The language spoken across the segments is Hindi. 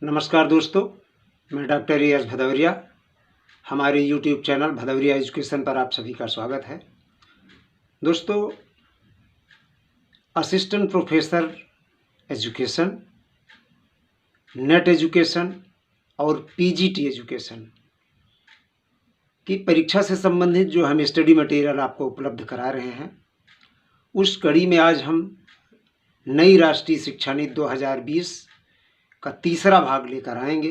नमस्कार दोस्तों, मैं डॉक्टर ए एस भदौरिया। हमारे यूट्यूब चैनल भदौरिया एजुकेशन पर आप सभी का स्वागत है। दोस्तों, assistant professor education, net education और पीजीटी एजुकेशन की परीक्षा से संबंधित जो हम स्टडी मटेरियल आपको उपलब्ध करा रहे हैं, उस कड़ी में आज हम नई राष्ट्रीय शिक्षा नीति 2020 का तीसरा भाग लेकर आएंगे।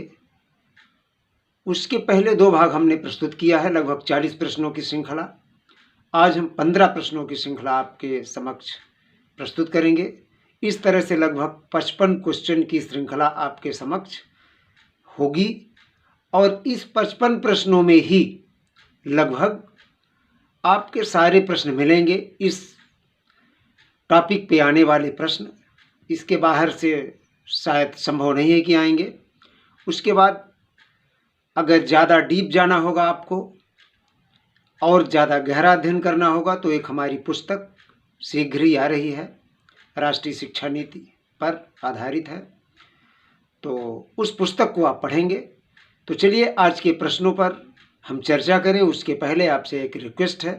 उसके पहले 2 भाग हमने प्रस्तुत किया है, लगभग 40 प्रश्नों की श्रृंखला। आज हम 15 प्रश्नों की श्रृंखला आपके समक्ष प्रस्तुत करेंगे। इस तरह से लगभग 55 क्वेश्चन की श्रृंखला आपके समक्ष होगी और इस 55 प्रश्नों में ही लगभग आपके सारे प्रश्न मिलेंगे। इस टॉपिक पे आने वाले प्रश्न इसके बाहर से शायद संभव नहीं है कि आएंगे। उसके बाद अगर ज़्यादा डीप जाना होगा आपको और ज़्यादा गहरा अध्ययन करना होगा तो एक हमारी पुस्तक शीघ्र ही आ रही है, राष्ट्रीय शिक्षा नीति पर आधारित है, तो उस पुस्तक को आप पढ़ेंगे। तो चलिए आज के प्रश्नों पर हम चर्चा करें। उसके पहले आपसे एक रिक्वेस्ट है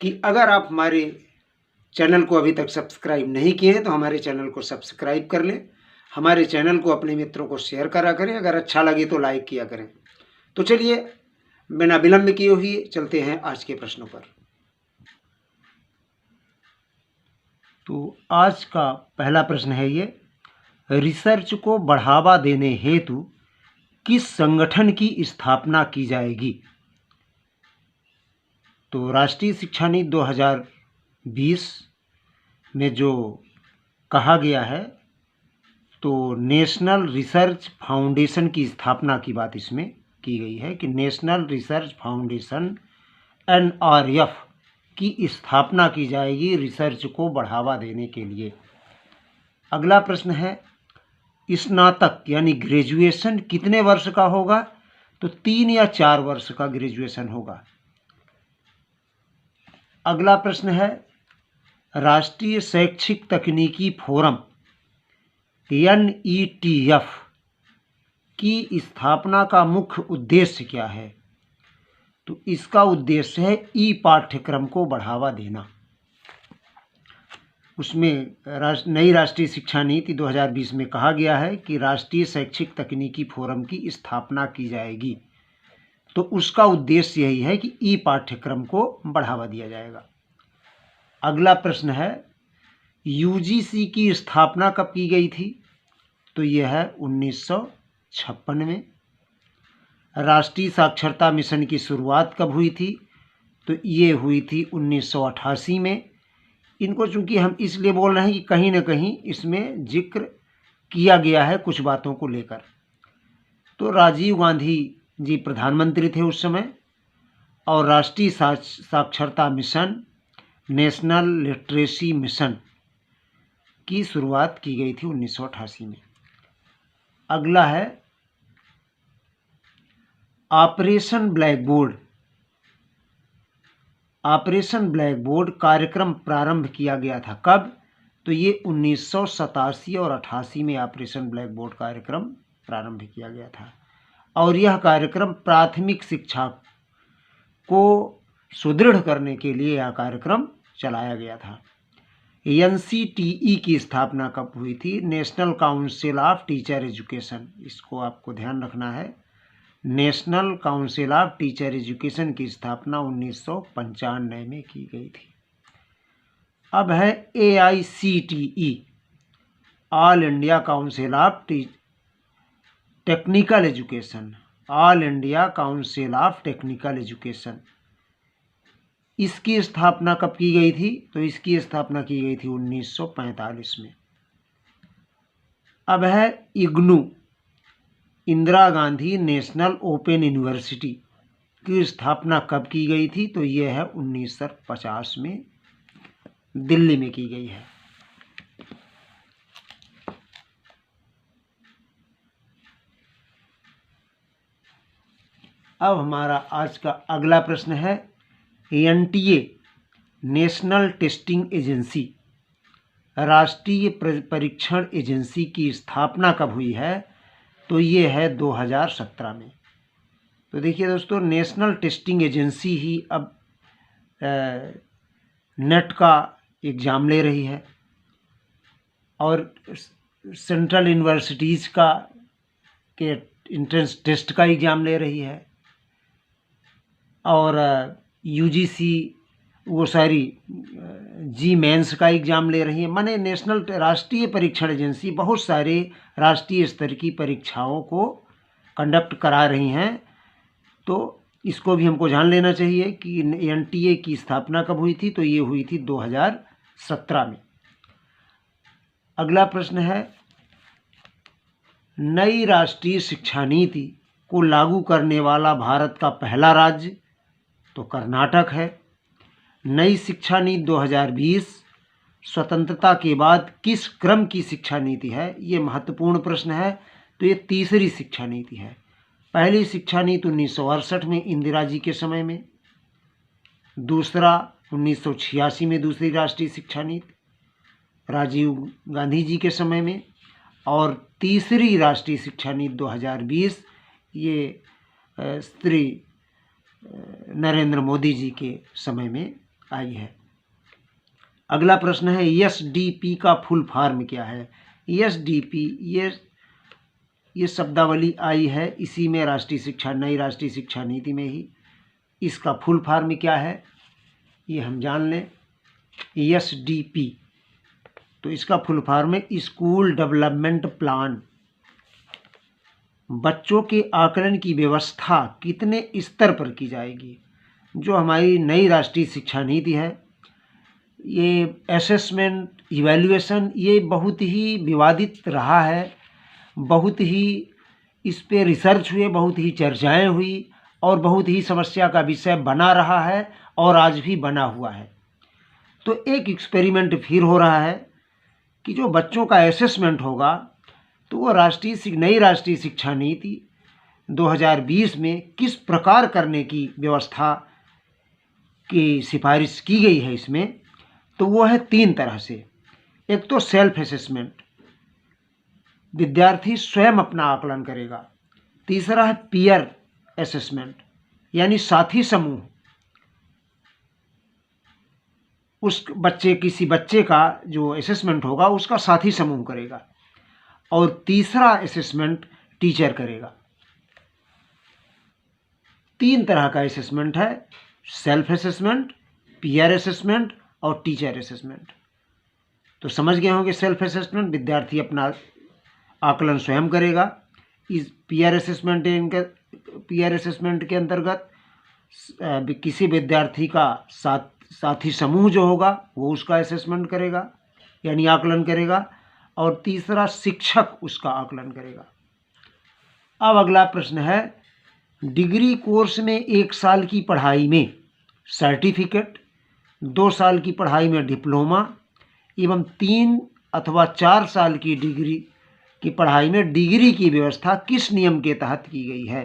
कि अगर आप हमारे चैनल को अभी तक सब्सक्राइब नहीं किए हैं तो हमारे चैनल को सब्सक्राइब कर लें। हमारे चैनल को अपने मित्रों को शेयर करा करें, अगर अच्छा लगे तो लाइक किया करें। तो चलिए बिना विलंब किए हुए चलते हैं आज के प्रश्नों पर। तो आज का पहला प्रश्न है ये, रिसर्च को बढ़ावा देने हेतु किस संगठन की स्थापना की जाएगी? तो राष्ट्रीय शिक्षा नीति 2020 में जो कहा गया है, तो नेशनल रिसर्च फाउंडेशन की स्थापना की बात इसमें की गई है कि नेशनल रिसर्च फाउंडेशन NRF की स्थापना की जाएगी रिसर्च को बढ़ावा देने के लिए। अगला प्रश्न है, स्नातक यानी ग्रेजुएशन कितने वर्ष का होगा? तो 3 या 4 वर्ष का ग्रेजुएशन होगा। अगला प्रश्न है, राष्ट्रीय शैक्षिक तकनीकी फोरम NETF की स्थापना का मुख्य उद्देश्य क्या है? तो इसका उद्देश्य है पाठ्यक्रम को बढ़ावा देना। उसमें नई राष्ट्रीय शिक्षा नीति 2020 में कहा गया है कि राष्ट्रीय शैक्षिक तकनीकी फोरम की स्थापना की जाएगी, तो उसका उद्देश्य यही है कि पाठ्यक्रम को बढ़ावा दिया जाएगा। अगला प्रश्न है, UGC की स्थापना कब की गई थी? तो यह है 1956 में। राष्ट्रीय साक्षरता मिशन की शुरुआत कब हुई थी? तो ये हुई थी 1988 में। इनको चूंकि हम इसलिए बोल रहे हैं कि कहीं ना कहीं इसमें जिक्र किया गया है कुछ बातों को लेकर। तो राजीव गांधी जी प्रधानमंत्री थे उस समय और राष्ट्रीय साक्षरता मिशन, नेशनल लिटरेसी मिशन की शुरुआत की गई थी 1988 में। अगला है, operation black board. Operation black board कार्यक्रम प्रारंभ किया गया था कब? तो ये 1987 और 88 में ऑपरेशन ब्लैक बोर्ड कार्यक्रम प्रारंभ किया गया था और यह कार्यक्रम प्राथमिक शिक्षा को सुदृढ़ करने के लिए यह कार्यक्रम चलाया गया था। NCTE की स्थापना कब हुई थी? National council of teacher education, इसको आपको ध्यान रखना है। National council of teacher education की स्थापना 1995 में की गई थी। अब है AICTE, all India council of technical education, all India council of technical education. इसकी स्थापना कब की गई थी? तो इसकी स्थापना की गई थी 1945 में। अब है IGNOU, Indira Gandhi national open university की स्थापना कब की गई थी? तो यह है 1950 में दिल्ली में की गई है। अब हमारा आज का अगला प्रश्न है, NTA नेशनल टेस्टिंग एजेंसी, राष्ट्रीय परीक्षण एजेंसी की स्थापना कब हुई है? तो ये है 2017 में। तो देखिए दोस्तों, नेशनल टेस्टिंग एजेंसी ही अब नेट का एग्ज़ाम ले रही है और सेंट्रल यूनिवर्सिटीज़ का के एंट्रेंस टेस्ट का एग्ज़ाम ले रही है और यूजीसी वो सारी जी मेंस का एग्ज़ाम ले रही है। माने नेशनल राष्ट्रीय परीक्षण एजेंसी बहुत सारे राष्ट्रीय स्तर की परीक्षाओं को कंडक्ट करा रही हैं। तो इसको भी हमको जान लेना चाहिए कि एनटीए की स्थापना कब हुई थी। तो ये हुई थी 2017 में। अगला प्रश्न है, नई राष्ट्रीय शिक्षा नीति को लागू करने वाला भारत का पहला राज्य तो कर्नाटक है। नई शिक्षा नीति 2020 स्वतंत्रता के बाद किस क्रम की शिक्षा नीति है? ये महत्वपूर्ण प्रश्न है। तो ये तीसरी शिक्षा नीति है। पहली शिक्षा नीति 1968 में इंदिरा जी के समय में, दूसरा 1986 में दूसरी राष्ट्रीय शिक्षा नीति राजीव गांधी जी के समय में, और तीसरी राष्ट्रीय शिक्षा नीति 2020 ये श्री नरेंद्र मोदी जी के समय में आई है। अगला प्रश्न है, एसडीपी का फुल फॉर्म क्या है? एसडीपी ये शब्दावली आई है इसी में नई राष्ट्रीय शिक्षा नीति में ही। इसका फुल फॉर्म क्या है ये हम जान लें। एसडीपी, तो इसका फुल फॉर्म है स्कूल डेवलपमेंट प्लान। बच्चों के आकलन की व्यवस्था कितने स्तर पर की जाएगी? जो हमारी नई राष्ट्रीय शिक्षा नीति है, ये असेसमेंट इवैल्यूएशन ये बहुत ही विवादित रहा है। बहुत ही इस पे रिसर्च हुए, बहुत ही चर्चाएं हुई और बहुत ही समस्या का विषय बना रहा है और आज भी बना हुआ है। तो एक एक्सपेरिमेंट फिर हो रहा है कि जो बच्चों का असेसमेंट होगा तो वो नई राष्ट्रीय शिक्षा नीति 2020 में किस प्रकार करने की व्यवस्था की सिफारिश की गई है इसमें। तो वो है 3 तरह से। एक तो सेल्फ असेसमेंट, विद्यार्थी स्वयं अपना आकलन करेगा। तीसरा है पीयर असेसमेंट, यानी साथी समूह किसी बच्चे का जो असेसमेंट होगा उसका साथी समूह करेगा। और तीसरा असेसमेंट टीचर करेगा। 3 तरह का असेसमेंट है, सेल्फ असेसमेंट, पीयर असेसमेंट और टीचर असेसमेंट। तो समझ गए होंगे, सेल्फ असेसमेंट विद्यार्थी अपना आकलन स्वयं करेगा। इस पीयर असेसमेंट के अंतर्गत किसी विद्यार्थी का साथी समूह जो होगा वो उसका असेसमेंट करेगा यानी आकलन करेगा, और तीसरा शिक्षक उसका आकलन करेगा। अब अगला प्रश्न है, डिग्री कोर्स में 1 साल की पढ़ाई में सर्टिफिकेट, 2 साल की पढ़ाई में डिप्लोमा एवं 3 अथवा 4 साल की डिग्री की पढ़ाई में डिग्री की व्यवस्था किस नियम के तहत की गई है?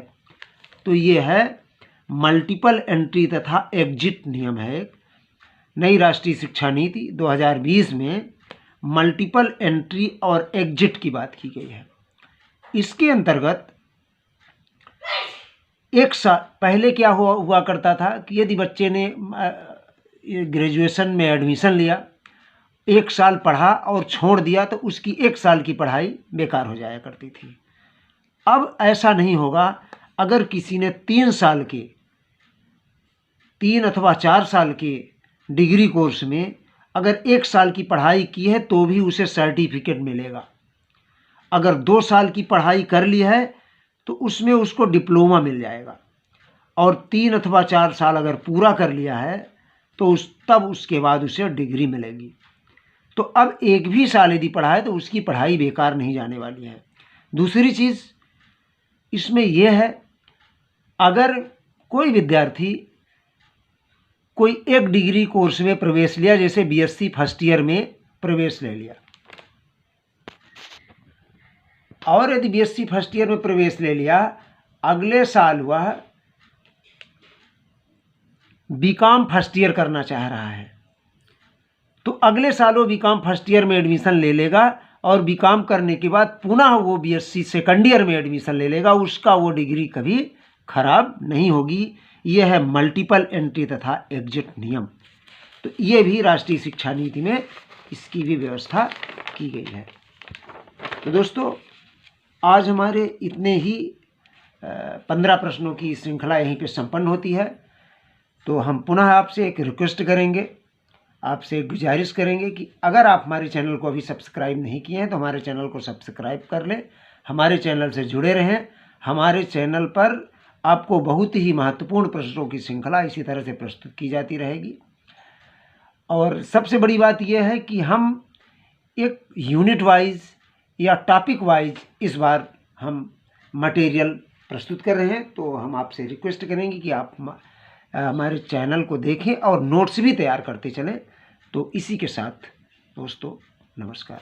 तो ये है मल्टीपल एंट्री तथा एग्जिट नियम है। नई राष्ट्रीय शिक्षा नीति 2020 में मल्टीपल एंट्री और एग्जिट की बात की गई है। इसके अंतर्गत 1 साल पहले क्या हुआ करता था कि यदि बच्चे ने ग्रेजुएशन में एडमिशन लिया, 1 साल पढ़ा और छोड़ दिया तो उसकी 1 साल की पढ़ाई बेकार हो जाया करती थी। अब ऐसा नहीं होगा। अगर किसी ने 3 अथवा 4 साल के डिग्री कोर्स में अगर 1 साल की पढ़ाई की है तो भी उसे सर्टिफिकेट मिलेगा। अगर 2 साल की पढ़ाई कर ली है तो उसमें उसको डिप्लोमा मिल जाएगा, और 3 अथवा 4 साल अगर पूरा कर लिया है तो तब उसके बाद उसे डिग्री मिलेगी। तो अब 1 भी साल यदि पढ़ा है तो उसकी पढ़ाई बेकार नहीं जाने वाली है। दूसरी चीज़ इसमें यह है, अगर कोई विद्यार्थी कोई एक डिग्री कोर्स में प्रवेश लिया, जैसे बीएससी फर्स्ट ईयर में प्रवेश ले लिया, और यदि बीएससी फर्स्ट ईयर में प्रवेश ले लिया, अगले साल वह बीकॉम फर्स्ट ईयर करना चाह रहा है, तो अगले साल वो बीकॉम फर्स्ट ईयर में एडमिशन ले लेगा और बीकॉम करने के बाद पुनः वो बीएससी सेकंड ईयर में एडमिशन ले लेगा, उसका वो डिग्री कभी खराब नहीं होगी। यह है मल्टीपल एंट्री तथा एग्जिट नियम। तो ये भी राष्ट्रीय शिक्षा नीति में इसकी भी व्यवस्था की गई है। तो दोस्तों, आज हमारे इतने ही 15 प्रश्नों की श्रृंखला यहीं पे संपन्न होती है। तो हम पुनः आपसे एक रिक्वेस्ट करेंगे, आपसे एक गुजारिश करेंगे कि अगर आप हमारे चैनल को अभी सब्सक्राइब नहीं किए हैं तो हमारे चैनल को सब्सक्राइब कर लें, हमारे चैनल से जुड़े रहें। हमारे चैनल पर आपको बहुत ही महत्वपूर्ण प्रश्नों की श्रृंखला इसी तरह से प्रस्तुत की जाती रहेगी। और सबसे बड़ी बात यह है कि हम एक यूनिट वाइज या टॉपिक वाइज इस बार हम मटेरियल प्रस्तुत कर रहे हैं। तो हम आपसे रिक्वेस्ट करेंगे कि आप हमारे चैनल को देखें और नोट्स भी तैयार करते चलें। तो इसी के साथ दोस्तों, नमस्कार।